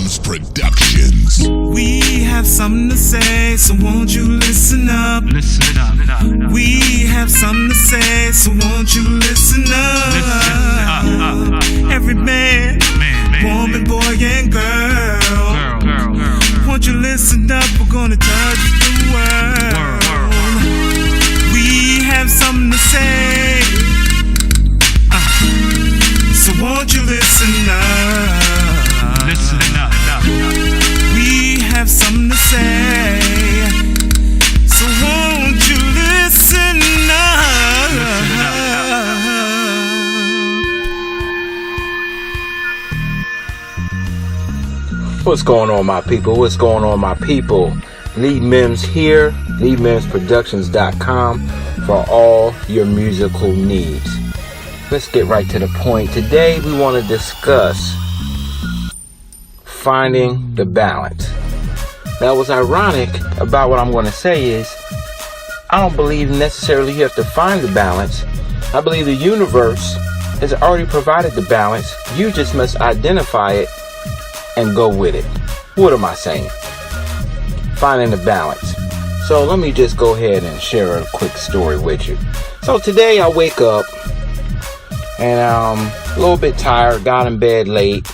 Mims Productions. We have something to say, so won't you listen up? Listen up. We have something to say, so won't you listen up? Every man, woman, boy, and girl, won't you listen up? We're gonna touch the world. We have something to say, so won't you listen up? Listen up. We have something to say, so won't you listen up? What's going on, my people? What's going on, my people? Lead Mims here, leadmimsproductions.com for all your musical needs. Let's get right to the point. Today we want to discuss finding the balance. Now, what's ironic about what I'm going to say is I don't believe necessarily you have to find the balance. I believe the universe has already provided the balance. You just must identify it and go with it. What am I saying? Finding the balance. So let me just go ahead and share a quick story with you. So today I wake up and I'm a little bit tired, got in bed late,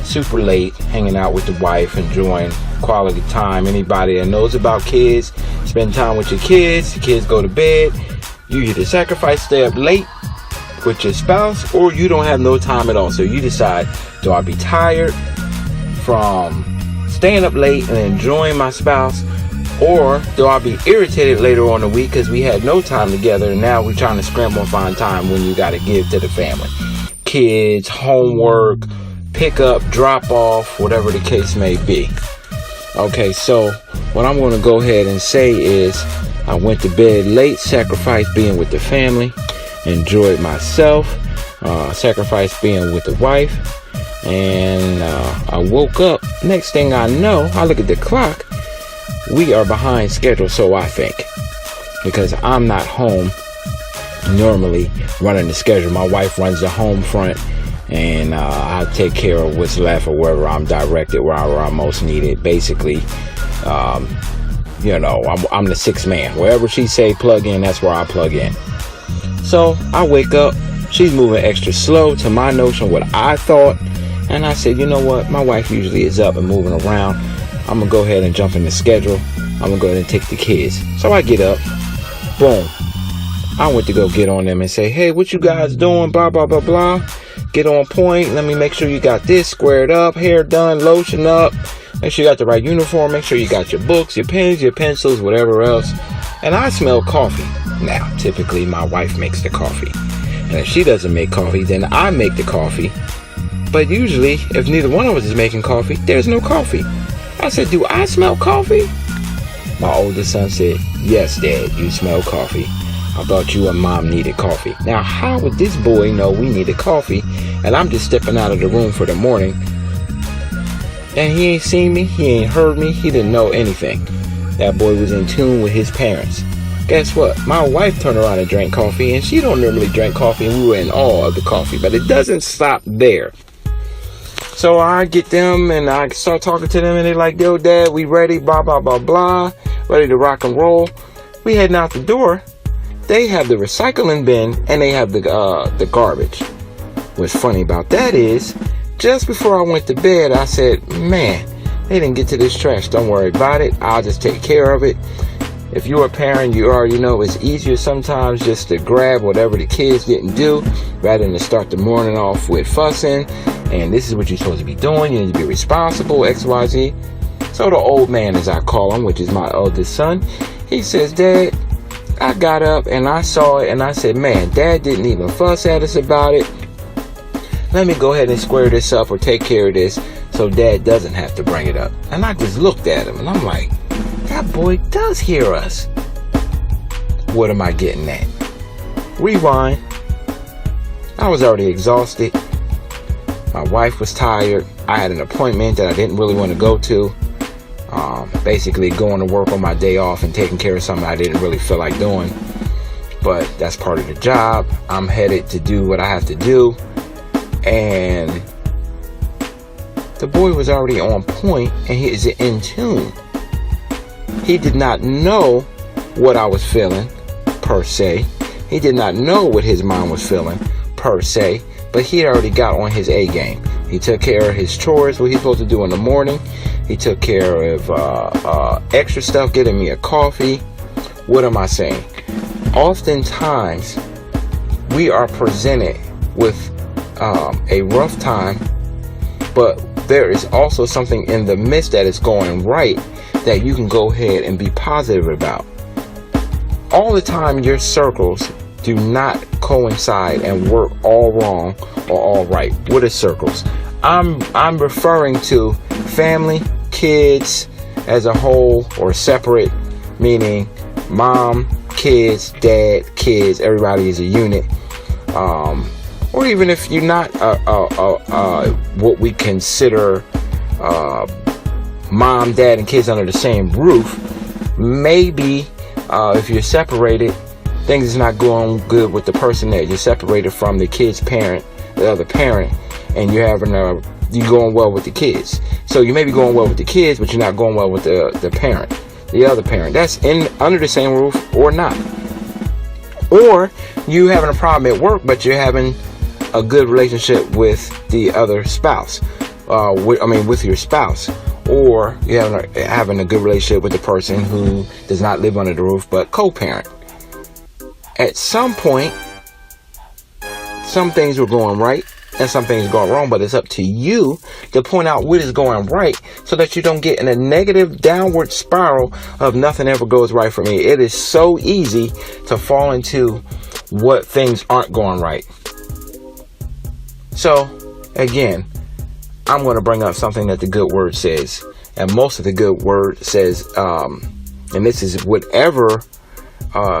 super late, hanging out with the wife, enjoying quality time. Anybody that knows about kids, spend time with your kids, the kids go to bed, you either sacrifice, stay up late with your spouse, or you don't have no time at all. So you decide, do I be tired from staying up late and enjoying my spouse, or do I be irritated later on the week because we had no time together and now we're trying to scramble and find time when you got to give to the family? Kids, homework, pick up, drop off, whatever the case may be. Okay, so what I'm going to go ahead and say is I went to bed late, sacrificed being with the family, enjoyed myself, sacrificed being with the wife, and I woke up. Next thing I know, I look at the clock. We are behind schedule, so I think, because I'm not home normally running the schedule. My wife runs the home front, and I take care of what's left or wherever I'm directed, wherever I'm most needed. Basically, I'm the sixth man. Wherever she say plug in, that's where I plug in. So I wake up. She's moving extra slow to my notion, what I thought. And I said, you know what? My wife usually is up and moving around. I'm going to go ahead and jump in the schedule. I'm going to go ahead and take the kids. So I get up. Boom. I went to go get on them and say, hey, what you guys doing? Blah, blah, blah, blah. Get on point. Let me make sure you got this squared up, hair done, lotion up. Make sure you got the right uniform. Make sure you got your books, your pens, your pencils, whatever else. And I smell coffee. Now, typically my wife makes the coffee. And if she doesn't make coffee, then I make the coffee. But usually, if neither one of us is making coffee, there's no coffee. I said, do I smell coffee? My oldest son said, yes, Dad, you smell coffee. I thought you and Mom needed coffee. Now, how would this boy know we needed coffee? And I'm just stepping out of the room for the morning. And he ain't seen me. He ain't heard me. He didn't know anything. That boy was in tune with his parents. Guess what? My wife turned around and drank coffee, and she don't normally drink coffee, and we were in awe of the coffee. But it doesn't stop there. So I get them and I start talking to them, and they're like, yo, Dad, we ready, blah, blah, blah, blah, ready to rock and roll. We heading out the door. They have the recycling bin and they have the garbage. What's funny about that is, just before I went to bed, I said, man, they didn't get to this trash. Don't worry about it. I'll just take care of it. If you're a parent, you already know it's easier sometimes just to grab whatever the kids didn't do rather than to start the morning off with fussing. And this is what you're supposed to be doing. You need to be responsible, X, Y, Z. So the old man, as I call him, which is my oldest son, he says, Dad, I got up and I saw it and I said, man, Dad didn't even fuss at us about it. Let me go ahead and square this up or take care of this so Dad doesn't have to bring it up. And I just looked at him and I'm like, that boy does hear us. What am I getting at? Rewind. I was already exhausted. My wife was tired. I had an appointment that I didn't really want to go to. Basically going to work on my day off and taking care of something I didn't really feel like doing. But that's part of the job. I'm headed to do what I have to do. And The boy was already on point and he is in tune. He did not know what I was feeling, per se. He did not know what his mom was feeling, per se. But he had already got on his A game. He took care of his chores, what he's supposed to do in the morning. He took care of extra stuff, getting me a coffee. What am I saying? Oftentimes, we are presented with a rough time, but there is also something in the midst that is going right that you can go ahead and be positive about. All the time, your circles do not coincide and work all wrong or all right. What is circles? I'm referring to family, kids as a whole, or separate, meaning mom, kids, dad, kids, everybody is a unit. Or even if you're not what we consider mom, dad, and kids under the same roof, maybe if you're separated, things is not going good with the person that you're separated from, the kid's parent, the other parent, and you're going well with the kids. So you may be going well with the kids, but you're not going well with the parent, the other parent. That's under the same roof or not. Or you having a problem at work, but you're having a good relationship with the other spouse. With your spouse. Or you're having a good relationship with the person who does not live under the roof, but co-parent. At some point, some things were going right and some things are going wrong, but it's up to you to point out what is going right so that you don't get in a negative downward spiral of nothing ever goes right for me. It is so easy to fall into what things aren't going right. So, again, I'm going to bring up something that the good word says. And most of the good word says, and this is whatever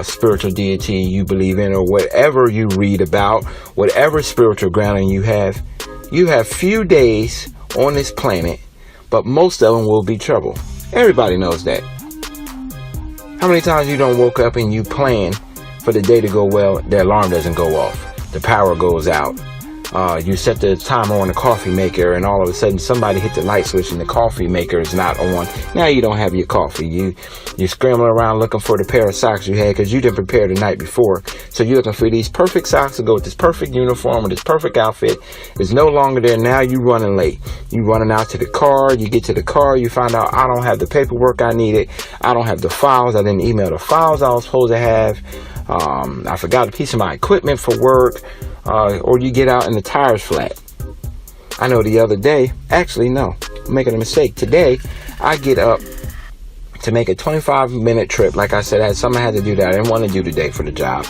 spiritual deity you believe in, or whatever you read about, whatever spiritual grounding you have few days on this planet, but most of them will be trouble. Everybody knows that. How many times you don't woke up and you plan for the day to go well, the alarm doesn't go off, the power goes out, you set the timer on the coffee maker, and all of a sudden somebody hit the light switch and the coffee maker is not on. Now you don't have your coffee. You're scrambling around looking for the pair of socks you had because you didn't prepare the night before. So you're looking for these perfect socks to go with this perfect uniform or this perfect outfit. It's no longer there. Now you running late. You running out to the car. You get to the car. You find out I don't have the paperwork I needed. I don't have the files. I didn't email the files I was supposed to have. I forgot a piece of my equipment for work. Or you get out and the tire's flat. I know the other day, actually no, I'm making a mistake. Today, I get up to make a 25-minute trip. Like I said, I had something I had to do that I didn't want to do today for the job.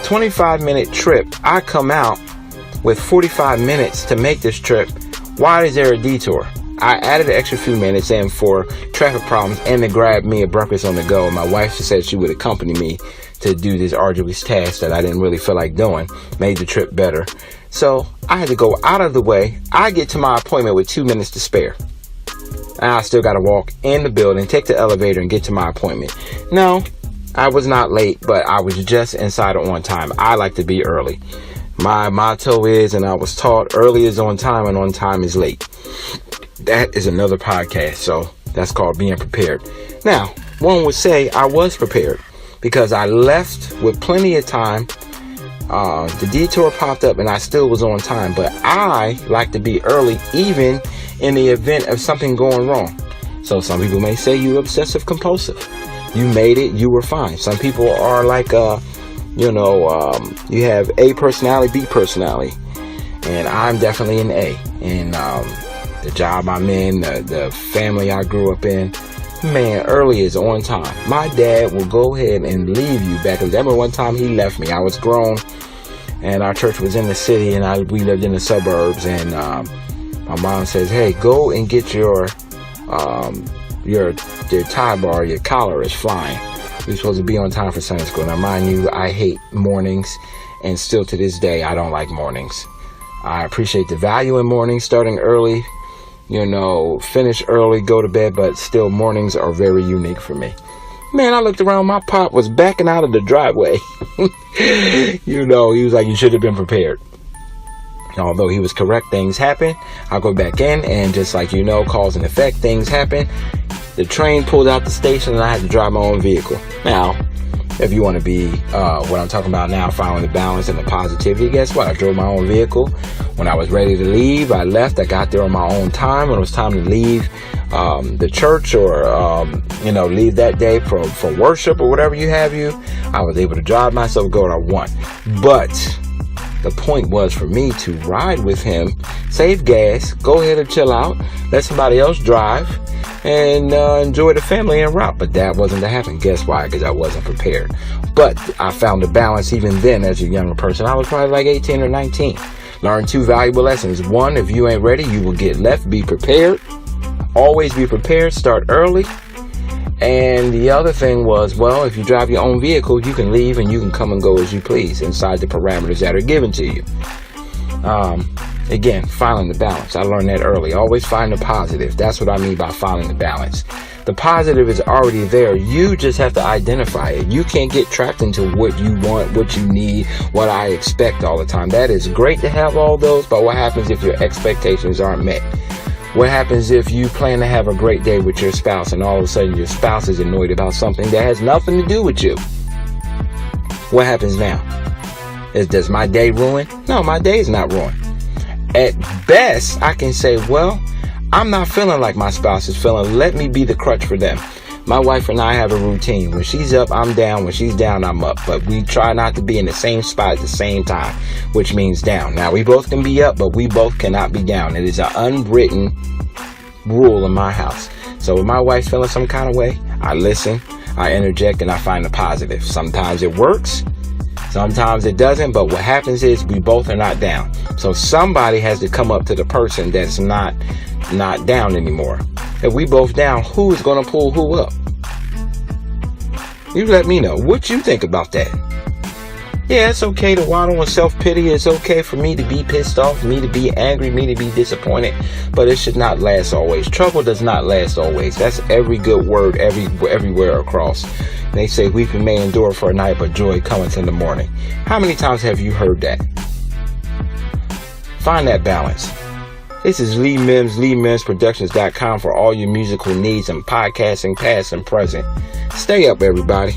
25-minute trip. I come out with 45 minutes to make this trip. Why is there a detour? I added an extra few minutes in for traffic problems and to grab me a breakfast on the go. My wife said she would accompany me to do this arduous task that I didn't really feel like doing. Made the trip better. So I had to go out of the way. I get to my appointment with 2 minutes to spare. And I still got to walk in the building, take the elevator, and get to my appointment. No, I was not late, but I was just inside on time. I like to be early. My motto is, and I was taught, early is on time and on time is late. That is another podcast, so that's called being prepared. Now, one would say I was prepared because I left with plenty of time. The detour popped up and I still was on time, but I like to be early even in the event of something going wrong. So some people may say you're obsessive compulsive. You made it, you were fine. Some people are like, you have A personality, B personality. And I'm definitely an A. And the job I'm in, the family I grew up in, man, early is on time. My dad will go ahead and leave you back. I remember one time he left me. I was grown and our church was in the city and we lived in the suburbs. And my mom says, hey, go and get your tie bar, your collar is flying. You're supposed to be on time for Sunday school. Now, mind you, I hate mornings, and still to this day, I don't like mornings. I appreciate the value in mornings, starting early, finish early, go to bed, but still mornings are very unique for me. Man, I looked around, my pop was backing out of the driveway. He was like, you should have been prepared. Although he was correct, things happen. I go back in, and just like cause and effect, things happen. The train pulled out the station, and I had to drive my own vehicle. Now, if you want to be what I'm talking about now, following the balance and the positivity, guess what? I drove my own vehicle. When I was ready to leave, I left. I got there on my own time. When it was time to leave the church or, leave that day for worship or whatever I was able to drive myself, go where I want. But the point was for me to ride with him, save gas, go ahead and chill out, let somebody else drive, and enjoy the family en route. But that wasn't to happen. Guess why? Because I wasn't prepared. But I found a balance even then as a younger person. I was probably like 18 or 19. Learned 2 valuable lessons. 1, if you ain't ready, you will get left. Be prepared. Always be prepared. Start early. And the other thing was, well, if you drive your own vehicle, you can leave and you can come and go as you please inside the parameters that are given to you. Again, finding the balance. I learned that early. Always find the positive. That's what I mean by finding the balance. The positive is already there. You just have to identify it. You can't get trapped into what you want, what you need, what I expect all the time. That is great to have all those, but what happens if your expectations aren't met? What happens if you plan to have a great day with your spouse and all of a sudden your spouse is annoyed about something that has nothing to do with you? What happens now? Does my day ruin? No, my day is not ruined. At best, I can say, well, I'm not feeling like my spouse is feeling. Let me be the crutch for them. My wife and I have a routine. When she's up, I'm down. When she's down, I'm up. But we try not to be in the same spot at the same time, which means down. Now, we both can be up, but we both cannot be down. It is an unwritten rule in my house. So when my wife's feeling some kind of way, I listen, I interject, and I find the positive. Sometimes it works. Sometimes it doesn't, but what happens is we both are not down. So somebody has to come up to the person that's not down anymore. If we both down, who is going to pull who up? You let me know what you think about that. Yeah, it's okay to waddle in self-pity. It's okay for me to be pissed off, me to be angry, me to be disappointed, but it should not last always. Trouble does not last always. That's every good word everywhere across. They say weeping may endure for a night, but joy cometh in the morning. How many times have you heard that? Find that balance. This is Lee Mims, LeeMimsProductions.com for all your musical needs and podcasting, past and present. Stay up, everybody.